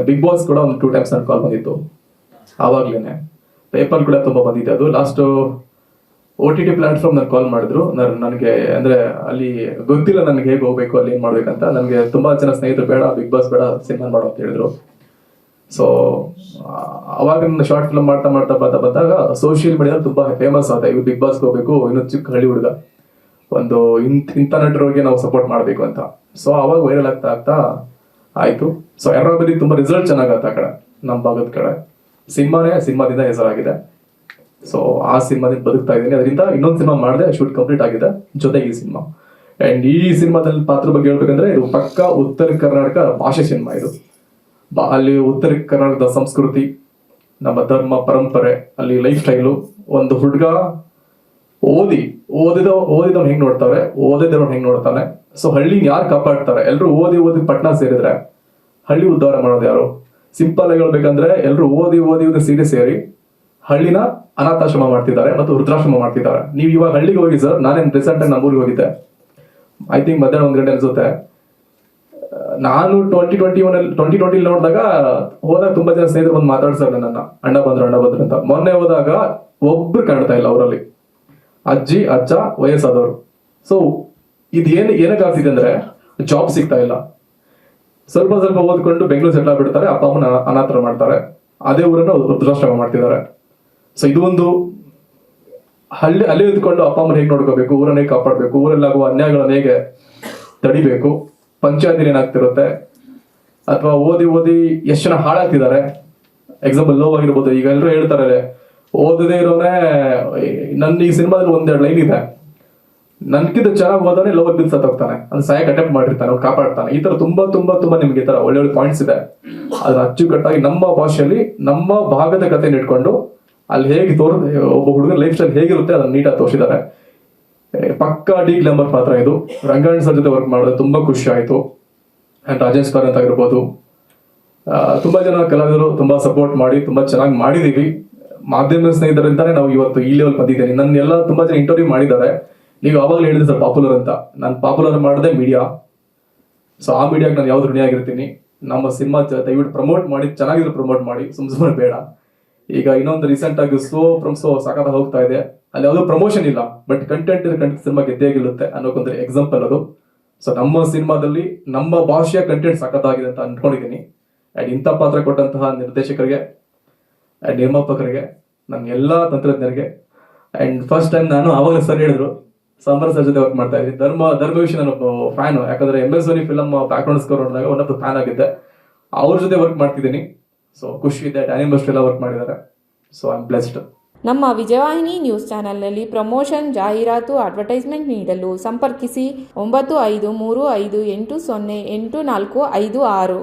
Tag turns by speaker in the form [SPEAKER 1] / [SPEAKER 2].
[SPEAKER 1] Big boss ಕೂಡ ಒಂದು 2 times ನನ್ನ ಕಾಲ್ ಬಂದಿತ್ತು ಆವಾಗ್ಲೇನೆ. ಪೇಪರ್ ಕೂಡ ತುಂಬಾ ಬಂದಿದೆ. ಅದು ಲಾಸ್ಟ್ OTT ಪ್ಲಾಟ್ಫಾರ್ಮ್ ನಾನು ಕಾಲ್ ಮಾಡಿದ್ರು. ನನಗೆ ಅಂದ್ರೆ ಅಲ್ಲಿ ಗೊತ್ತಿಲ್ಲ ನನಗೆ ಹೇಗೆ ಹೋಗ್ಬೇಕು, ಅಲ್ಲಿ ಏನ್ ಮಾಡ್ಬೇಕಂತ. ನನಗೆ ತುಂಬಾ ಜನ ಸ್ನೇಹಿತರು ಬೇಡ ಬಿಗ್ ಬಾಸ್ ಬೇಡ, ಸಿನಿಮಾ ಮಾಡು ಅಂತ ಹೇಳಿದ್ರು. ಸೊ ಅವಾಗ ನನ್ನ ಶಾರ್ಟ್ ಫಿಲ್ಮ್ ಮಾಡ್ತಾ ಬಂದಾಗ ಸೋಷಿಯಲ್ ಮೀಡಿಯಾದಲ್ಲಿ ತುಂಬಾ ಫೇಮಸ್ ಆದ, ಇವ್ ಬಿಗ್ ಬಾಸ್ಗೆ ಹೋಗ್ಬೇಕು, ಇನ್ನೊಂದು ಚಿಕ್ಕ ಹಳ್ಳಿ ಹುಡುಗ, ಒಂದು ಇಂಥ ನಟರಿಗೆ ನಾವು ಸಪೋರ್ಟ್ ಮಾಡಬೇಕು ಅಂತ. ಸೊ ಅವಾಗ ವೈರಲ್ ಆಗ್ತಾ ಆಯ್ತು. ಸೊ ಎರ್ರಾಬರಿ ತುಂಬಾ ರಿಸಲ್ಟ್ ಚೆನ್ನಾಗತ್ತೆ ಆ ಕಡೆ, ನಮ್ಮ ಭಾಗದ ಕಡೆ. ಸಿನಿಮಾದಿಂದ ಹೆಸರಾಗಿದೆ. ಸೊ ಆ ಸಿನಿಮಾದಿಂದ ಬದುಕ್ತಾ ಇದ್ದೀನಿ. ಅದರಿಂದ ಇನ್ನೊಂದು ಸಿನಿಮಾ ಮಾಡಿದೆ, ಶೂಟ್ ಕಂಪ್ಲೀಟ್ ಆಗಿದೆ, ಜೊತೆಗೆ ಈ ಸಿನಿಮಾ. ಅಂಡ್ ಈ ಸಿನಿಮಾದಲ್ಲಿ ಪಾತ್ರ ಬಗ್ಗೆ ಹೇಳ್ಬೇಕಂದ್ರೆ ಇದು ಪಕ್ಕ ಉತ್ತರ ಕರ್ನಾಟಕ ಭಾಷೆ ಸಿನಿಮಾ. ಇದು ಅಲ್ಲಿ ಉತ್ತರ ಕರ್ನಾಟಕದ ಸಂಸ್ಕೃತಿ, ನಮ್ಮ ಧರ್ಮ ಪರಂಪರೆ, ಅಲ್ಲಿ ಲೈಫ್ ಸ್ಟೈಲು, ಒಂದು ಹುಡುಗ ಓದಿದವ್ನು ಹೆಂಗ್ ನೋಡ್ತಾರೆ, ಓದಿದವ್ನು ಹೆಂಗ್ ನೋಡ್ತಾನೆ. ಸೊ ಹಳ್ಳಿ ಯಾರು ಕಾಪಾಡ್ತಾರೆ? ಎಲ್ರು ಓದಿ ಪಟ್ನಾ ಸೇರಿದ್ರೆ ಹಳ್ಳಿ ಉದ್ಧಾರ ಮಾಡೋದು ಯಾರು? ಸಿಂಪಲ್ ಆಗಿ ಹೇಳ್ಬೇಕಂದ್ರೆ ಎಲ್ರು ಓದಿ ಸೀರೆ ಸೇರಿ ಹಳ್ಳಿನ ಅನಾಥಾಶ್ರಮ ಮಾಡ್ತಿದ್ದಾರೆ ಮತ್ತು ವೃದ್ಧಾಶ್ರಮ ಮಾಡ್ತಿದ್ದಾರೆ. ನೀವು ಇವಾಗ ಹಳ್ಳಿಗೆ ಹೋಗಿ ಸರ್, ನಾನೇನು ರೀಸೆಂಟ್ ಆಗಿ ನಮ್ಮೂರಿಗೆ ಹೋಗಿದ್ದೆ, ಐ ಥಿಂಕ್ ಮಧ್ಯಾಹ್ನ 1 ಗಂಟೆ ಅನ್ಸುತ್ತೆ. ನಾನು 2020 ನೋಡಿದಾಗ ಹೋದಾಗ ತುಂಬಾ ಜನ ಸ್ನೇಹಿತರು ಬಂದು ಮಾತಾಡ್ತಾರೆ ನನ್ನ, ಅಣ್ಣ ಬಂದ್ರು ಅಂತ. ಮೊನ್ನೆ ಹೋದಾಗ ಒಬ್ರು ಕಾಣ್ತಾ ಇಲ್ಲ ಅವರಲ್ಲಿ, ಅಜ್ಜಿ ಅಜ್ಜ ವಯಸ್ಸಾದವರು. ಸೊ ಇದು ಏನಕ್ಕಾಗ್ತಿದೆ ಅಂದ್ರೆ ಜಾಬ್ ಸಿಗ್ತಾ ಇಲ್ಲ. ಸ್ವಲ್ಪ ಓದ್ಕೊಂಡು ಬೆಂಗಳೂರು ಸೆಟ್ಲ್ ಆಗ್ಬಿಡ್ತಾರೆ, ಅಪ್ಪ ಅಮ್ಮನ ಅನಾಥರ ಮಾಡ್ತಾರೆ, ಅದೇ ಊರನ್ನ ವೃದ್ಧಾಶ್ರಮ ಮಾಡ್ತಿದ್ದಾರೆ. ಸೊ ಇದು ಒಂದು ಅಲ್ಲಿ ಇದ್ಕೊಂಡು ಅಪ್ಪ ಅಮ್ಮನ ಹೇಗೆ ನೋಡ್ಕೋಬೇಕು, ಊರನ್ನ ಹೇಗೆ ಕಾಪಾಡ್ಬೇಕು, ಊರಲ್ಲಾಗುವ ಅನ್ಯಾಯಗಳನ್ನ ಹೇಗೆ ತಡಿಬೇಕು, ಪಂಚಾಯತಿ ಏನಾಗ್ತಿರುತ್ತೆ, ಅಥವಾ ಓದಿ ಎಷ್ಟು ಜನ ಹಾಳಾಗ್ತಿದ್ದಾರೆ. ಎಕ್ಸಾಂಪಲ್ ಲವ್ ಆಗಿರ್ಬೋದು. ಈಗ ಎಲ್ಲರೂ ಹೇಳ್ತಾರೆ ಓದದೇ ಇರೋನೇ, ನನ್ನ ಈ ಸಿನಿಮಾದಲ್ಲಿ 1-2 ಲೈನ್ ಇದೆ, ನನ್ಕಿಂತ ಚೆನ್ನಾಗಿ ಓದೋನೆ ಲವ್ ಬಿದ್ದು ಸತ್ತೋಗ್ತಾನೆ, ಅದು ಸಾಯಕ್ಕೆ ಅಟೆಂಪ್ಟ್ ಮಾಡಿರ್ತಾನೆ, ಅವ್ನು ಕಾಪಾಡ್ತಾನೆ. ಈ ತರ ತುಂಬಾ ನಿಮ್ಗೆ ಈ ತರ ಒಳ್ಳೆ ಪಾಯಿಂಟ್ಸ್ ಇದೆ. ಅದನ್ನ ಅಚ್ಚುಕಟ್ಟಾಗಿ ನಮ್ಮ ಭಾಷೆಯಲ್ಲಿ ನಮ್ಮ ಭಾಗದ ಕಥೆ ಇಟ್ಕೊಂಡು ಅಲ್ಲಿ ಹೇಗೆ ಒಬ್ಬ ಹುಡುಗನ ಲೈಫ್ ಸ್ಟೈಲ್ ಹೇಗಿರುತ್ತೆ ಅದನ್ನ ನೀಟಾಗಿ ತೋರಿಸಿದ್ದಾರೆ. ಪಕ್ಕಾ ಡಿ ಗ್ಲಾಮರ್ ಪಾತ್ರ ಇದು. ರಂಗಾಯಣ ಸರ್ ಜೊತೆ ವರ್ಕ್ ಮಾಡೋದು ತುಂಬಾ ಖುಷಿ ಆಯ್ತು. ಅಂಡ್ ರಾಜೇಶ್ ಕಾರ್ ಅಂತ ಆಗಿರ್ಬೋದು, ತುಂಬಾ ಜನ ಕಲಾವಿದರು ತುಂಬಾ ಸಪೋರ್ಟ್ ಮಾಡಿ ತುಂಬಾ ಚೆನ್ನಾಗಿ ಮಾಡಿದೀವಿ. ಮಾಧ್ಯಮ ಸ್ನೇಹಿತರಿಂದಾನೆ ನಾವು ಇವತ್ತು ಈ ಲೆವೆಲ್ ಬಂದಿದ್ದೇನೆ. ನನ್ನೆಲ್ಲ ತುಂಬಾ ಜನ ಇಂಟರ್ವ್ಯೂ ಮಾಡಿದ್ದಾರೆ. ನೀವು ಅವಾಗಲೇ ಹೇಳಿದ್ರೆ ಸರ್ ಪಾಪ್ಯುಲರ್ ಅಂತ, ನಾನು ಪಾಪ್ಯುಲರ್ ಮಾಡಿದೆ ಮೀಡಿಯಾ. ಸೊ ಆ ಮೀಡಿಯಾಗೆ ನಾನು ಯಾವ್ದು ಋಣಿಯಾಗಿರ್ತೀನಿ. ನಮ್ಮ ಸಿನಿಮಾ ದಯವಿಟ್ಟು ಪ್ರಮೋಟ್ ಮಾಡಿ, ಚೆನ್ನಾಗಿರೋ ಪ್ರಮೋಟ್ ಮಾಡಿ, ಸುಮ್ಮನೆ ಬೇಡ. ಈಗ ಇನ್ನೊಂದು ರೀಸೆಂಟ್ ಆಗಿ ಸೋ ಸಾಕಾದ ಹೋಗ್ತಾ ಇದೆ, ಅಲ್ಲಿ ಯಾವುದೋ ಪ್ರಮೋಷನ್ ಇಲ್ಲ, ಬಟ್ ಕಂಟೆಂಟ್ ಸಿನಿಮಾ ಗೆದ್ದೇ ಗೆಲ್ಲುತ್ತೆ ಅನ್ನೋಕೊಂದ್ರೆ ಎಕ್ಸಾಂಪಲ್ ಅದು. ಸೊ ನಮ್ಮ ಸಿನಿಮಾದಲ್ಲಿ ನಮ್ಮ ಭಾಷೆಯ ಕಂಟೆಂಟ್ ಸಖತ್ತಾಗಿದೆ ಅಂತ ಅನ್ಕೊಂಡಿದ್ದೀನಿ. ಅಂಡ್ ಇಂಥ ಪಾತ್ರ ಕೊಟ್ಟಂತಹ ನಿರ್ದೇಶಕರಿಗೆ ಅಂಡ್ ನಿರ್ಮಾಪಕರಿಗೆ, ನನ್ನ ಎಲ್ಲಾ ತಂತ್ರಜ್ಞರಿಗೆ, ಅಂಡ್ ಫಸ್ಟ್ ಟೈಮ್ ನಾನು ಆವಾಗಲೇ ಸರ್ ಹೇಳಿದ್ರು ಸಾಂಬಾರ್ ಸರ್ ಜೊತೆ ವರ್ಕ್ ಮಾಡ್ತಾ ಇದ್ದೀನಿ. ಧರ್ಮ ವಿಷಯ ನಾನು ಫ್ಯಾನ್, ಯಾಕಂದ್ರೆ MS Dhoni film back ground score ನೋಡಿದಾಗ ಒನ್ ಆಫ್ ದ ಫ್ಯಾನ್ ಆಗಿದ್ದೆ. ಅವ್ರ ಜೊತೆ ವರ್ಕ್ ಮಾಡ್ತಿದ್ದೀನಿ. ಸೊ ಖುಷಿ ಇದೆ. ಆನಿಮಲ್ಸ್ ಎಲ್ಲ ವರ್ಕ್ ಮಾಡಿದ್ದಾರೆ. So I am blessed.
[SPEAKER 2] ನಮ್ಮ ವಿಜಯವಾಹಿನಿ ನ್ಯೂಸ್ ಚಾನೆಲ್ನಲ್ಲಿ ಪ್ರಮೋಷನ್, ಜಾಹೀರಾತು, ಅಡ್ವರ್ಟೈಸ್ಮೆಂಟ್ ನೀಡಲು ಸಂಪರ್ಕಿಸಿ 9535808456.